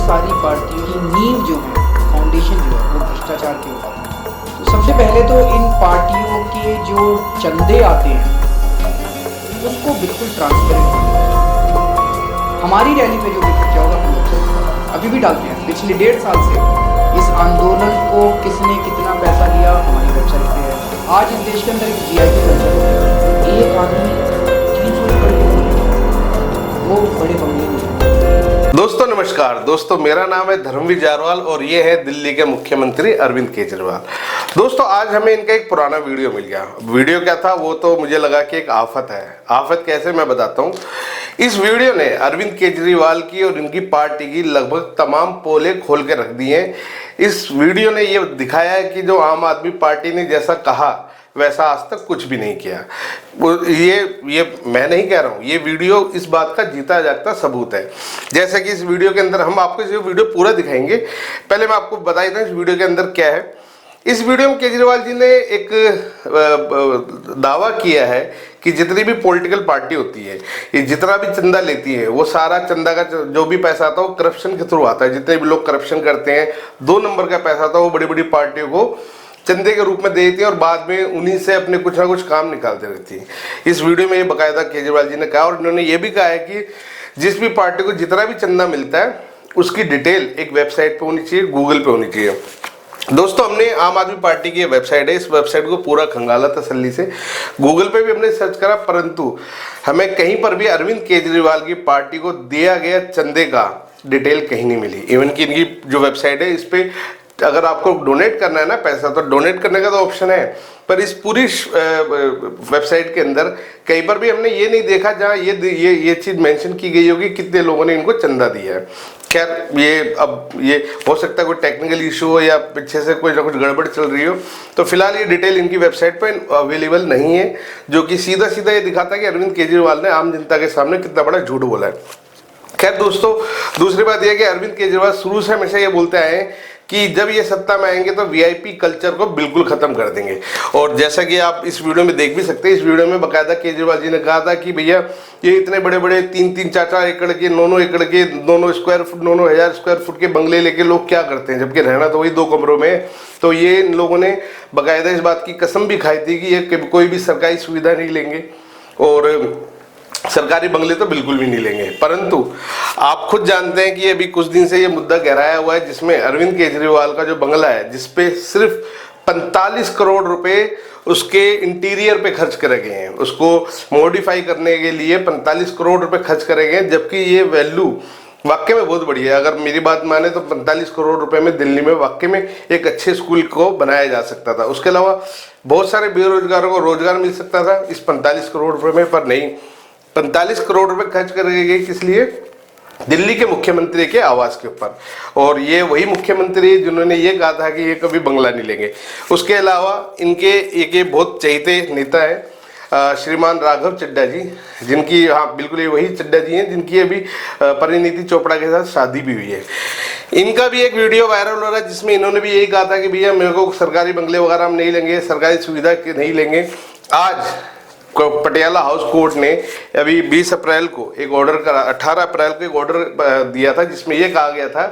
सारी पार्टियों की नींव जो है, फाउंडेशन जो है, वो भ्रष्टाचार के ऊपर है। तो सबसे पहले तो इन पार्टियों के जो चंदे आते हैं उसको बिल्कुल ट्रांसपेरेंट होना चाहिए। हमारी रैली पे जो भी खर्चा होगा हम लोग अभी भी डालते हैं। पिछले 1.5 साल से इस आंदोलन को किसने कितना पैसा लिया हमारी वेबसाइट पे है। आज इस देश के अंदर एक वीआईपी कल्चर है। एक आदमी 300 एकड़ के वो बड़े बंगले में। दोस्तों नमस्कार। दोस्तों मेरा नाम है धर्मवीर जारवाल और ये है दिल्ली के मुख्यमंत्री अरविंद केजरीवाल। दोस्तों आज हमें इनका एक पुराना वीडियो मिल गया। वीडियो क्या था वो तो मुझे लगा कि एक आफत है। आफत कैसे मैं बताता हूँ। इस वीडियो ने अरविंद केजरीवाल की और इनकी पार्टी की लगभग तमाम पोलें खोल के रख दी हैं। इस वीडियो ने ये दिखाया है कि जो आम आदमी पार्टी ने जैसा कहा वैसा आज तक कुछ भी नहीं किया। ये मैं नहीं कह रहा हूँ, ये वीडियो इस बात का जीता जागता सबूत है। जैसे कि इस वीडियो के अंदर हम आपको जो वीडियो पूरा दिखाएंगे, पहले मैं आपको बता देता हूँ इस वीडियो के अंदर क्या है। इस वीडियो में केजरीवाल जी ने एक दावा किया है कि जितनी भी पॉलिटिकल पार्टी होती है, ये जितना भी चंदा लेती है, वो सारा चंदा का जो भी पैसा आता है वो करप्शन के थ्रू आता है। जितने भी लोग करप्शन करते हैं, 2 नंबर का पैसा आता है वो बड़ी बड़ी पार्टियों को चंदे के रूप में दे देती है और बाद में उन्हीं से अपने कुछ ना कुछ काम निकालते रहती है। इस वीडियो में ये बाकायदा केजरीवाल जी ने कहा और इन्होंने ये भी कहा है कि जिस भी पार्टी को जितना भी चंदा मिलता है उसकी डिटेल एक वेबसाइट पे होनी चाहिए, गूगल पे होनी चाहिए। दोस्तों हमने आम आदमी पार्टी की वेबसाइट है, इस वेबसाइट को पूरा खंगाला तसल्ली से, गूगल पे भी हमने सर्च करा, परंतु हमें कहीं पर भी अरविंद केजरीवाल की पार्टी को दिया गया चंदे का डिटेल कहीं नहीं मिली। इवन कि इनकी जो वेबसाइट है इस पे अगर आपको डोनेट करना है ना पैसा, तो डोनेट करने का तो ऑप्शन है, पर इस पूरी वेबसाइट के अंदर कहीं पर भी हमने ये नहीं देखा जहां ये चीज मेंशन की गई होगी कितने लोगों ने इनको चंदा दिया है। खैर ये हो सकता है कोई टेक्निकल इशू हो या पीछे से कोई ना कुछ गड़बड़ चल रही हो, तो फिलहाल ये डिटेल इनकी वेबसाइट पर अवेलेबल नहीं है, जो कि सीधा सीधा ये दिखाता है कि अरविंद केजरीवाल ने आम जनता के सामने कितना बड़ा झूठ बोला है। खैर दोस्तों दूसरी बात यह है कि अरविंद केजरीवाल शुरू से हमेशा ये बोलते आए हैं कि जब ये सत्ता में आएंगे तो वीआईपी कल्चर को बिल्कुल खत्म कर देंगे। और जैसा कि आप इस वीडियो में देख भी सकते हैं, इस वीडियो में बाकायदा केजरीवाल जी ने कहा था कि भैया ये इतने बड़े बड़े 3-3, 4-4 एकड़ के, 9-9 एकड़ के, 9-9 स्क्वायर फुट, 9-9 हज़ार स्क्वायर फुट के बंगले लेके लोग क्या करते हैं, जबकि रहना तो वही 2 कमरों में। तो ये इन लोगों ने बाकायदा इस बात की कसम भी खाई थी कि ये कोई भी सरकारी सुविधा नहीं लेंगे और सरकारी बंगले तो बिल्कुल भी नहीं लेंगे। परंतु आप खुद जानते हैं कि अभी कुछ दिन से ये मुद्दा गहराया हुआ है, जिसमें अरविंद केजरीवाल का जो बंगला है जिसपे सिर्फ 45 करोड़ रुपए उसके इंटीरियर पे खर्च करे गए हैं, उसको मॉडिफाई करने के लिए 45 करोड़ रुपए खर्च करे गए हैं, जबकि ये वैल्यू वाकई में बहुत बड़ी है। अगर मेरी बात माने तो 45 करोड़ रुपए में दिल्ली में वाकई में एक अच्छे स्कूल को बनाया जा सकता था। उसके अलावा बहुत सारे बेरोजगारों को रोजगार मिल सकता था इस 45 करोड़ रुपए में, पर नहीं, 45 करोड़ रुपए खर्च कर गए किस लिए? दिल्ली के मुख्यमंत्री के आवास के ऊपर। और ये वही मुख्यमंत्री जिन्होंने ये कहा था कि ये कभी बंगला नहीं लेंगे। उसके अलावा इनके एक बहुत चहेते नेता है श्रीमान राघव चड्ढा जी, जिनकी, हाँ बिल्कुल ये वही चड्ढा जी हैं जिनकी अभी परिणीति चोपड़ा के साथ शादी भी हुई है। इनका भी एक वीडियो वायरल हो रहा है जिसमें इन्होंने भी यही कहा था कि भैया मेरे को सरकारी बंगले वगैरह हम नहीं लेंगे, सरकारी सुविधा नहीं लेंगे। आज पटियाला हाउस कोर्ट ने अभी 20 अप्रैल को एक ऑर्डर करा, 18 अप्रैल को एक ऑर्डर दिया था जिसमें यह कहा गया था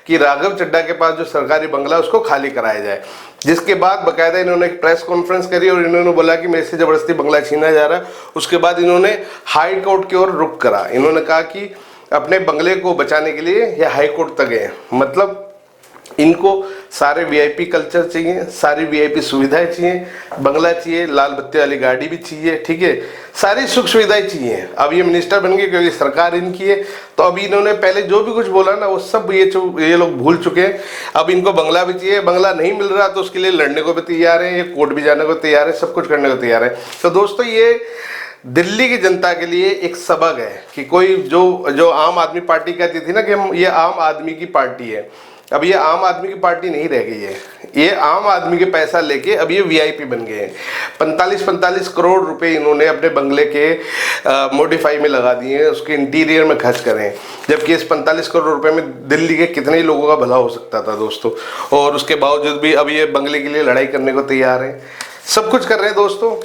कि राघव चड्ढा के पास जो सरकारी बंगला उसको खाली कराया जाए। जिसके बाद बाकायदा इन्होंने एक प्रेस कॉन्फ्रेंस करी और इन्होंने बोला कि मेरे से जबरदस्ती बंगला छीना जा रहा है। उसके बाद इन्होंने हाई कोर्ट की ओर रुख करा। इन्होंने कहा कि अपने बंगले को बचाने के लिए ये हाई कोर्ट तक गए। मतलब इनको सारे वीआईपी कल्चर चाहिए, सारी वीआईपी सुविधाएं चाहिए, बंगला चाहिए, लाल बत्ती वाली गाड़ी भी चाहिए, ठीक है, सारी सुख सुविधाएं चाहिए। अब ये मिनिस्टर बन गए क्योंकि सरकार इनकी है, तो अभी इन्होंने पहले जो भी कुछ बोला ना वो सब ये लोग भूल चुके हैं। अब इनको बंगला भी चाहिए, बंगला नहीं मिल रहा तो उसके लिए लड़ने को भी तैयार है, ये कोर्ट भी जाने को तैयार है, सब कुछ करने को तैयार है। तो दोस्तों ये दिल्ली की जनता के लिए एक सबक है कि कोई जो आम आदमी पार्टी कहती थी ना कि हम ये आम आदमी की पार्टी है, अब ये आम आदमी की पार्टी नहीं रह गई है। ये आम आदमी के पैसा लेके अब ये वीआईपी बन गए हैं। 45 करोड़ रुपए इन्होंने अपने बंगले के मॉडिफाई में लगा दिए हैं, उसके इंटीरियर में खर्च करें, जबकि इस 45 करोड़ रुपए में दिल्ली के कितने ही लोगों का भला हो सकता था दोस्तों। और उसके बावजूद भी अब ये बंगले के लिए लड़ाई करने को तैयार है, सब कुछ कर रहे हैं दोस्तों,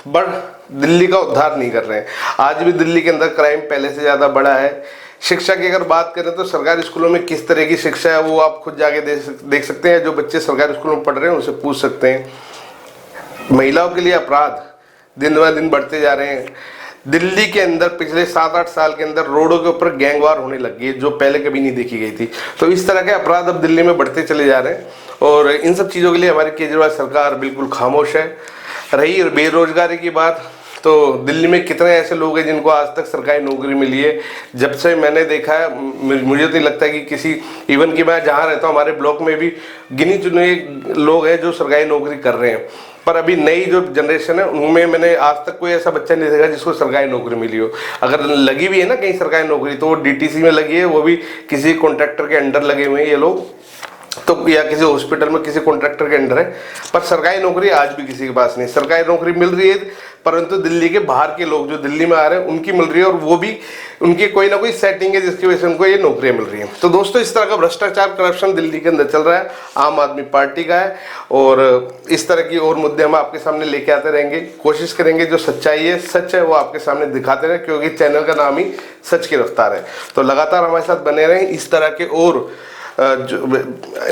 बट दिल्ली का उद्धार नहीं कर रहे हैं। आज भी दिल्ली के अंदर क्राइम पहले से ज़्यादा बढ़ा है, शिक्षा की अगर बात करें तो सरकारी स्कूलों में किस तरह की शिक्षा है वो आप खुद जाके देख सकते हैं। जो बच्चे सरकारी स्कूलों में पढ़ रहे हैं उनसे पूछ सकते हैं। महिलाओं के लिए अपराध दिन ब दिन बढ़ते जा रहे हैं। दिल्ली के अंदर पिछले 7-8 साल के अंदर रोडों के ऊपर गैंगवार होने लग गई जो पहले कभी नहीं देखी गई थी। तो इस तरह के अपराध अब दिल्ली में बढ़ते चले जा रहे हैं और इन सब चीज़ों के लिए हमारी केजरीवाल सरकार बिल्कुल खामोश है। रही बेरोजगारी की बात, तो दिल्ली में कितने ऐसे लोग हैं जिनको आज तक सरकारी नौकरी मिली है। जब से मैंने देखा है मुझे तो नहीं लगता कि किसी, इवन कि मैं जहाँ रहता हूँ हमारे ब्लॉक में भी गिनी चुने लोग हैं जो सरकारी नौकरी कर रहे हैं। पर अभी नई जो जनरेशन है उनमें मैंने आज तक कोई ऐसा बच्चा नहीं देखा जिसको सरकारी नौकरी मिली हो। अगर लगी भी है ना कहीं सरकारी नौकरी तो वो डीटीसी में लगी है, वो भी किसी कॉन्ट्रैक्टर के अंडर लगे हुए हैं ये लोग, तो या किसी हॉस्पिटल में किसी कॉन्ट्रैक्टर के अंडर है। पर सरकारी नौकरी आज भी किसी के पास नहीं। सरकारी नौकरी मिल रही है परंतु दिल्ली के बाहर के लोग जो दिल्ली में आ रहे हैं उनकी मिल रही है, और वो भी उनकी कोई ना कोई सेटिंग है जिसकी वजह से उनको ये नौकरियां मिल रही हैं। तो दोस्तों इस तरह का भ्रष्टाचार करप्शन दिल्ली के अंदर चल रहा है, आम आदमी पार्टी का है, और इस तरह की और मुद्दे हम आपके सामने लेके आते रहेंगे। कोशिश करेंगे जो सच्चाई है, सच है, वो आपके सामने दिखाते रहे, क्योंकि चैनल का नाम ही सच की रफ्तार है। तो लगातार हमारे साथ बने रहें। इस तरह के और जो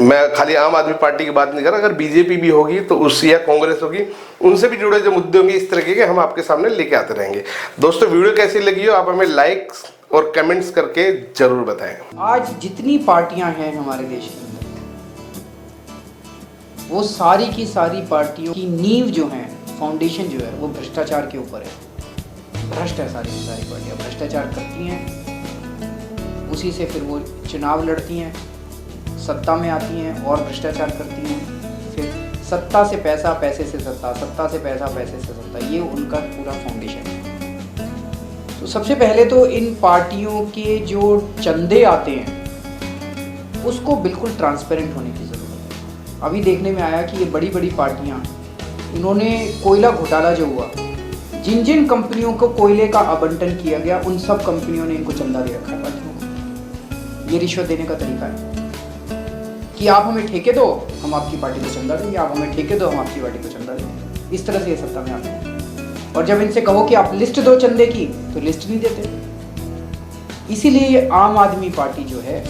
मैं खाली आम आदमी पार्टी की बात नहीं कर रहा, अगर बीजेपी भी होगी तो उससे या कांग्रेस होगी उनसे भी जुड़े जो मुद्दे होंगे इस तरीके के हम आपके सामने लेके आते रहेंगे। दोस्तों वीडियो कैसी लगी हो आप हमें लाइक्स और कमेंट्स करके जरूर बताएं। आज जितनी पार्टियां हैं हमारे देश के अंदर, वो सारी की सारी पार्टियों की नींव जो है, फाउंडेशन जो है, वो भ्रष्टाचार के ऊपर है। भ्रष्ट है सारी की सारी पार्टियां, भ्रष्टाचार करती हैं, उसी से फिर वो चुनाव लड़ती हैं, सत्ता में आती हैं और भ्रष्टाचार करती हैं, फिर सत्ता से पैसा, पैसे से सत्ता, सत्ता से पैसा, पैसे से सत्ता, ये उनका पूरा फाउंडेशन है। तो सबसे पहले तो इन पार्टियों के जो चंदे आते हैं उसको बिल्कुल ट्रांसपेरेंट होने की ज़रूरत है। अभी देखने में आया कि ये बड़ी बड़ी पार्टियां, इन्होंने कोयला घोटाला जो हुआ, जिन जिन कंपनियों को कोयले का आवंटन किया गया उन सब कंपनियों ने इनको चंदा दे रखा है पार्टियों को। ये रिश्वत देने का तरीका है कि आप हमें ठेके दो, हम आपकी पार्टी को चंदा देंगे, आप हमें ठेके दो, हम आपकी पार्टी को चंदा देंगे। इस तरह से ये सत्ता में आते हैं। और जब इनसे कहो कि आप लिस्ट दो चंदे की, तो लिस्ट नहीं देते। इसीलिए ये आम आदमी पार्टी जो है,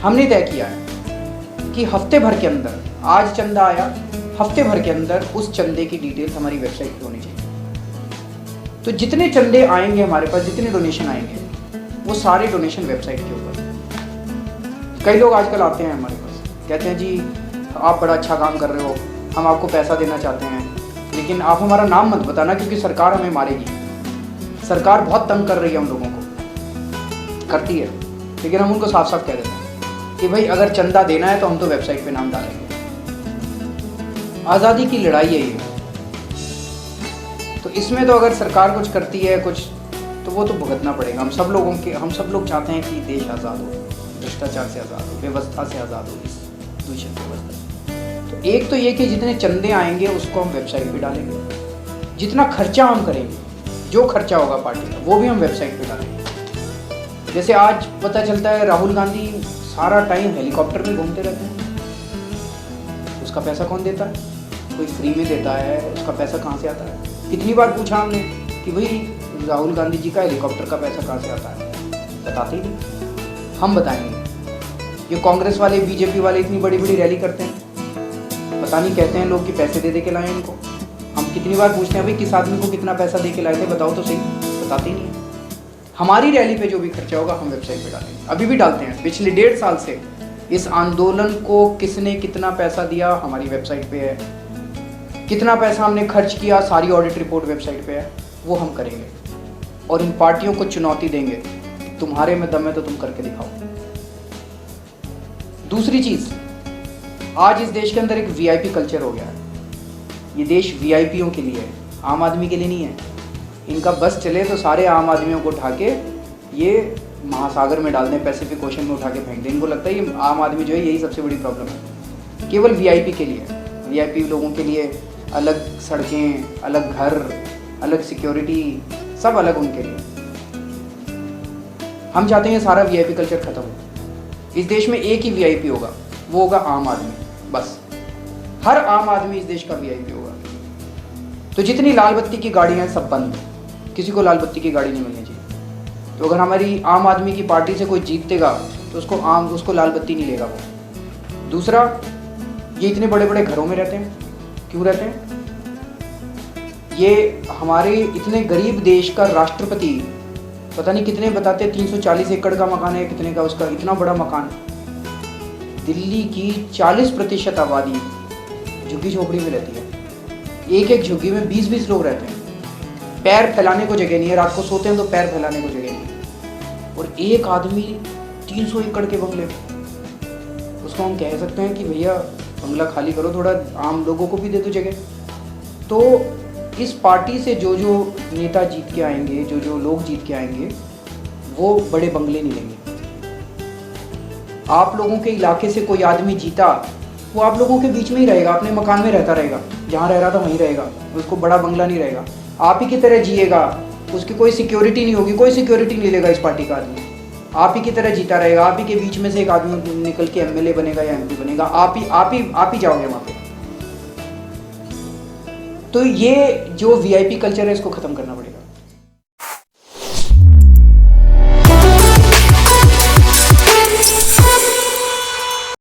हमने तय किया है कि हफ्ते भर के अंदर, आज चंदा आया, हफ्ते भर के अंदर उस चंदे की डिटेल्स हमारी वेबसाइट पे होनी चाहिए। तो जितने चंदे आएंगे हमारे पास, जितने डोनेशन आएंगे, वो सारे डोनेशन वेबसाइट के ऊपर। कई लोग आजकल आते हैं हमारे पास, कहते हैं जी आप बड़ा अच्छा काम कर रहे हो, हम आपको पैसा देना चाहते हैं, लेकिन आप हमारा नाम मत बताना क्योंकि सरकार हमें मारेगी। सरकार बहुत तंग कर रही है हम लोगों को, करती है, लेकिन हम उनको साफ साफ कह देते हैं कि भाई अगर चंदा देना है तो हम तो वेबसाइट पे नाम डालेंगे। आज़ादी की लड़ाई है ये। तो इसमें तो अगर सरकार कुछ करती है कुछ, तो वो तो भुगतना पड़ेगा। हम सब लोग चाहते हैं कि देश आज़ाद हो, भ्रष्टाचार से आज़ाद हो, व्यवस्था से आज़ाद हो, इस दूषित व्यवस्था से। तो एक तो ये कि जितने चंदे आएंगे उसको हम वेबसाइट पे डालेंगे, जितना खर्चा हम करेंगे, जो खर्चा होगा पार्टी का, वो भी हम वेबसाइट पे डालेंगे। जैसे आज पता चलता है राहुल गांधी सारा टाइम हेलीकॉप्टर में घूमते रहते हैं, उसका पैसा कौन देता है? कोई फ्री में देता है, उसका पैसा कहाँ से आता है? कितनी बार पूछा हमने कि भाई राहुल गांधी जी का हेलीकॉप्टर का पैसा कहाँ से आता है? बताते ही नहीं। हम बताएंगे। ये कांग्रेस वाले, बीजेपी वाले इतनी बड़ी बड़ी रैली करते हैं, पता नहीं कहते हैं लोग कि पैसे दे के लाए इनको। हम कितनी बार पूछते हैं भाई किस आदमी को कितना पैसा दे के लाए थे, बताओ तो सही, बताते ही नहीं है। हमारी रैली पे जो भी खर्चा होगा हम वेबसाइट पे डालेंगे, अभी भी डालते हैं। पिछले 1.5 साल से इस आंदोलन को किसने कितना पैसा दिया हमारी वेबसाइट पे है, कितना पैसा हमने खर्च किया सारी ऑडिट रिपोर्ट वेबसाइट पे है, वो हम करेंगे। और इन पार्टियों को चुनौती देंगे, तुम्हारे में दम है तो तुम करके दिखाओ। दूसरी चीज, आज इस देश के अंदर एक वीआईपी कल्चर हो गया है। ये देश वीआईपीओं के लिए है, आम आदमी के लिए नहीं है। इनका बस चले तो सारे आम आदमियों को उठा के ये महासागर में डाल दें, पैसिफिक ओशन में उठा के फेंक दें। इनको लगता है ये आम आदमी जो है यही सबसे बड़ी प्रॉब्लम है। केवल वीआईपी के लिए, वीआईपी लोगों के लिए अलग सड़कें, अलग घर, अलग सिक्योरिटी, सब अलग उनके लिए। हम चाहते हैं सारा वीआईपी कल्चर खत्म हो। इस देश में एक ही वीआईपी होगा, वो होगा आम आदमी। बस हर आम आदमी इस देश का वीआईपी होगा। तो जितनी लाल बत्ती की गाड़ियां हैं सब बंद, किसी को लाल बत्ती की गाड़ी नहीं मिलनी चाहिए। तो अगर हमारी आम आदमी की पार्टी से कोई जीतेगा तो उसको लाल बत्ती नहीं लेगा वो। दूसरा, ये इतने बड़े बड़े घरों में रहते हैं, क्यों रहते हैं? ये हमारे इतने गरीब देश का राष्ट्रपति, पता नहीं कितने बताते, 340 एकड़ का मकान है, कितने का उसका, इतना बड़ा मकान। दिल्ली की 40% आबादी झुग्गी झोपड़ी में रहती है। एक एक झुग्गी में 20-20 लोग रहते हैं। पैर फैलाने को जगह नहीं है, रात को सोते हैं तो पैर फैलाने को जगह नहीं है। और एक आदमी 300 एकड़ के बंगले, उसको हम कह सकते हैं कि भैया बंगला खाली करो, थोड़ा आम लोगों को भी दे दो जगह। तो इस पार्टी से जो नेता जीत के आएंगे, जो लोग जीत के आएंगे, वो बड़े बंगले नहीं लेंगे। आप लोगों के इलाके से कोई आदमी जीता, वो आप लोगों के बीच में ही रहेगा, अपने मकान में रहता रहेगा, जहाँ रह रहा था वहीं रहेगा, उसको बड़ा बंगला नहीं रहेगा। आप ही की तरह जिएगा, उसकी कोई सिक्योरिटी नहीं होगी, कोई सिक्योरिटी नहीं लेगा इस पार्टी का आदमी। आप ही की तरह जीता रहेगा, आप ही के बीच में से एक आदमी निकल के एमएलए बनेगा या एमपी बनेगा, आप ही जाओगे वहाँ पे। तो ये जो वीआईपी कल्चर है, इसको खत्म करना पड़ेगा।